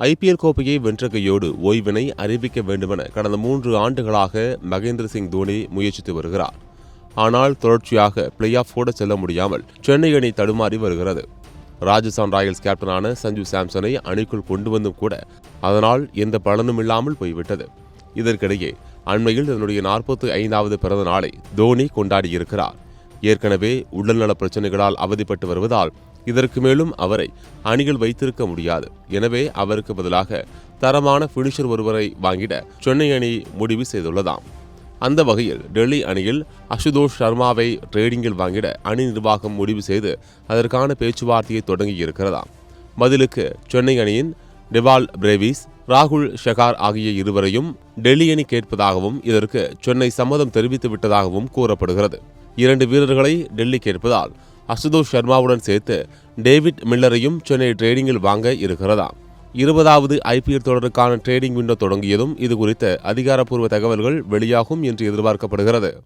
IPL கோப்பையை வென்ற கையோடு ஓய்வினை அறிவிக்க வேண்டுமென கடந்த 3 ஆண்டுகளாக மகேந்திர சிங் தோனி முயற்சித்து வருகிறார். ஆனால் தொடர்ச்சியாக பிளே ஆஃப் கூட செல்ல முடியாமல் சென்னை அணி தடுமாறி வருகிறது. ராஜஸ்தான் ராயல்ஸ் கேப்டனான சஞ்சு சாம்சனை அணிக்குள் கொண்டு வந்தும் கூட அதனால் எந்த பலனும் இல்லாமல் போய்விட்டது. இதற்கிடையே அண்மையில் தன்னுடைய 45வது பிறந்த நாளை தோனி கொண்டாடியிருக்கிறார். ஏற்கனவே உடல்நல பிரச்சனைகளால் அவதிப்பட்டு வருவதால் இதற்கு மேலும் அவரை அணியில் வைத்திருக்க முடியாது. எனவே அவருக்கு பதிலாக தரமான பினிஷர் ஒருவரை வாங்கிட சென்னை அணி முடிவு செய்துள்ளதாம். அந்த வகையில் டெல்லி அணியில் அசுதோஷ் சர்மாவை ட்ரேடிங்கில் வாங்கிட அணி நிர்வாகம் முடிவு செய்து அதற்கான பேச்சுவார்த்தையை தொடங்கியிருக்கிறதாம். பதிலுக்கு சென்னை அணியின் டெவால் பிரேவிஸ், ராகுல் ஷெகார் ஆகிய இருவரையும் டெல்லி அணி கேட்பதாகவும் இதற்கு சென்னை சம்மதம் தெரிவித்து விட்டதாகவும் கூறப்படுகிறது. 2 வீரர்களை டெல்லி கேட்பதால் அசுதோஷ் சர்மாவுடன் சேர்த்து டேவிட் மில்லரையும் சென்னை ட்ரேடிங்கில் வாங்க இருக்கிறதாம். 20வது ஐபிஎல் தொடருக்கான ட்ரேடிங் விண்டோ தொடங்கியதும் இது குறித்த அதிகாரப்பூர்வ தகவல்கள் வெளியாகும் என்று எதிர்பார்க்கப்படுகிறது.